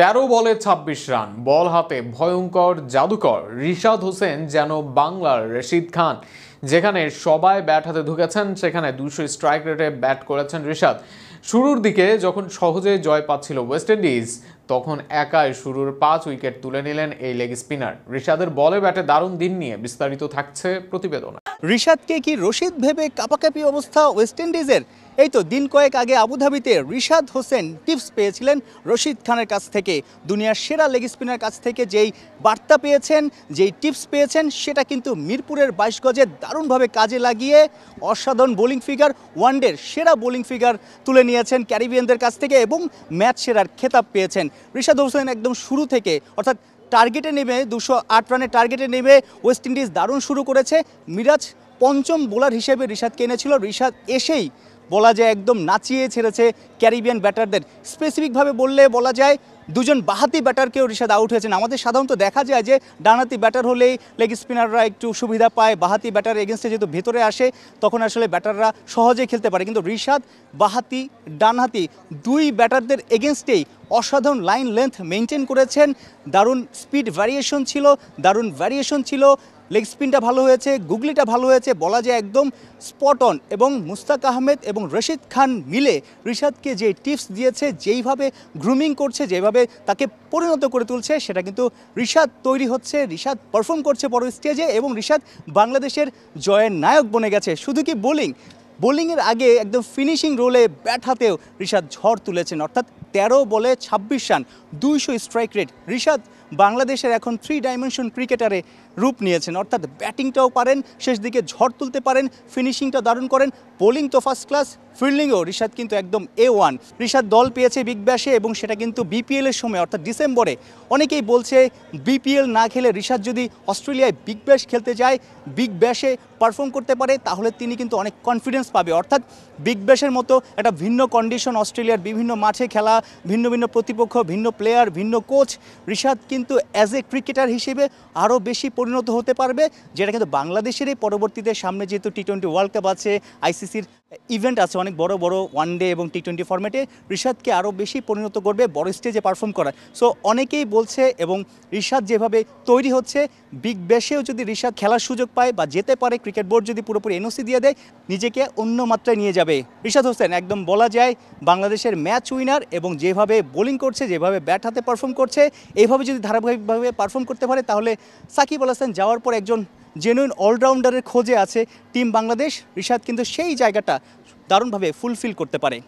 13 বলে 26 রান, বল হাতে ভয়ঙ্কর জাদুকর রিশাদ হোসেন যেন বাংলার রশিদ খান। যেখানে সবাই ব্যাট হাতে ঢুকেছেন সেখানে 200 স্ট্রাইক রেটে ব্যাট করেছেন রিশাদ। শুরুর দিকে যখন সহজে জয় পাচ্ছিল ওয়েস্ট ইন্ডিজ, তখন একাই শুরুর 5 উইকেট তুলে নিলেন এই লেগ স্পিনার। রিশাদের বলে ব্যাটে দারুণ দিন নিয়ে বিস্তারিত থাকছে প্রতিবেদনে। রিশাদকে কি রশিদ ভেবে কাপাকাপি অবস্থা ওয়েস্ট ইন্ডিজের? এই তো দিন কয়েক আগে আবুধাবিতে রিশাদ হোসেন টিপস পেয়েছিলেন রশিদ খানের কাছ থেকে। দুনিয়ার সেরা লেগ স্পিনার কাছ থেকে যেই বার্তা পেয়েছেন, যেই টিপস পেয়েছেন, সেটা কিন্তু মিরপুরের 22 গজে দারুণভাবে কাজে লাগিয়ে অসাধারণ বোলিং ফিগার, ওয়ানডের সেরা বোলিং ফিগার তুলে নিয়েছেন ক্যারিবিয়ানদের কাছ থেকে এবং ম্যাচ সেরার খেতাব পেয়েছেন। রিশাদ হোসেন একদম শুরু থেকে, অর্থাৎ টার্গেটে নেমে 208 রানের টার্গেটে নেমে ওয়েস্ট ইন্ডিজ দারুণ শুরু করেছে। মিরাজ পঞ্চম বোলার হিসেবে রিশাদকে এনেছিল। রিশাদ এসেই বলা যায় একদম নাচিয়ে ছেড়েছে ক্যারিবিয়ান ব্যাটারদের। স্পেসিফিকভাবে বললে বলা যায় দুজন বাহাতি ব্যাটারকেও রিশাদ আউট হয়েছেন। আমাদের সাধারণত দেখা যায় যে ডানহাতি ব্যাটার হলেই লেগ স্পিনাররা একটু সুবিধা পায়, বাহাতি ব্যাটার এগেনস্টে যেহেতু ভেতরে আসে তখন আসলে ব্যাটাররা সহজে খেলতে পারে। কিন্তু রিশাদ বাহাতি ডানহাতি দুই ব্যাটারদের এগেনস্টেই অসাধারণ লাইন লেন্থ মেনটেন করেছেন। দারুণ স্পিড ভ্যারিয়েশন ছিল, লেগ স্পিনটা ভালো হয়েছে, গুগলিটা ভালো হয়েছে, বলা যায় একদম স্পট অন। এবং মুস্তাক আহমেদ এবং রশিদ খান মিলে রিশাদকে যে টিপস দিয়েছে, যেইভাবে গ্রুমিং করছে, যেভাবে তাকে পরিণত করে তুলছে, সেটা কিন্তু রিশাদ তৈরি হচ্ছে, রিশাদ পারফর্ম করছে বড় স্টেজে এবং রিশাদ বাংলাদেশের জয়ের নায়ক বনে গেছে। শুধু কি বোলিংয়ের আগে একদম ফিনিশিং রোলে ব্যাট হাতেও রিশাদ ঝড় তুলেছেন। অর্থাৎ 13 বলে 26 রান, 200 স্ট্রাইক রেট। রিশাদ বাংলাদেশের এখন 3 ডাইমেনশন ক্রিকেটারে রূপ নিয়েছেন। অর্থাৎ ব্যাটিংটাও পারেন, শেষ দিকে ঝড় তুলতে পারেন, ফিনিশিংটা দারুণ করেন, বোলিং তো ফার্স্ট ক্লাস, ফিল্ডিংও রিশাদ কিন্তু একদম A1। রিশাদ দল পেয়েছে বিগ ব্যাশে এবং সেটা কিন্তু বিপিএলের সময়, অর্থাৎ ডিসেম্বরে। অনেকেই বলছে বিপিএল না খেলে রিশাদ যদি অস্ট্রেলিয়ায় বিগ ব্যাশ খেলতে যায়, বিগ ব্যাশে পারফর্ম করতে পারে, তাহলে তিনি কিন্তু অনেক কনফিডেন্স পাবে। অর্থাৎ বিগ ব্যাশের মতো একটা ভিন্ন কন্ডিশন, অস্ট্রেলিয়ার বিভিন্ন মাঠে খেলা, ভিন্ন ভিন্ন প্রতিপক্ষ, ভিন্ন প্লেয়ার, ভিন্ন কোচ। রিশাদ কিন্তু অ্যাজ এ ক্রিকেটার হিসেবে আরও বেশি পরিণত হতে পারবে, যেটা কিন্তু বাংলাদেশেরই পরবর্তীতে সামনে যেহেতু টি20 ওয়ার্ল্ড কাপ আছে, আইসিসির ইভেন্ট আছে অনেক বড় বড় ওয়ানডে এবং টি20 ফরম্যাটে, রিশাদকে আরও বেশি পরিণত করবে বড় স্টেজে পারফর্ম করা। সো অনেকেই বলছে এবং রিশাদ যেভাবে তৈরি হচ্ছে, বিগ ব্যাশেও যদি রিশাদ খেলার সুযোগ পায় বা যেতে পারে, ক্রিকেট বোর্ড যদি পুরোপুরি এনওসি দিয়ে দেয়, নিজেকে অন্য মাত্রায় নিয়ে যাবে রিশাদ হোসেন। একদম বলা যায় বাংলাদেশের ম্যাচ উইনার এবং যেভাবে বোলিং করছে, যেভাবে ব্যাট হাতে পারফর্ম করছে, এইভাবে যদি ধারাবাহিকভাবে পারফর্ম করতে পারে, তাহলে সাকিব আল হাসান যাওয়ার পর একজন জেনুইন অলরাউন্ডারের খোঁজে আছে টিম বাংলাদেশ। রিশাদ কিন্তু সেই জায়গাটা দারুণভাবে ফুলফিল করতে পারে।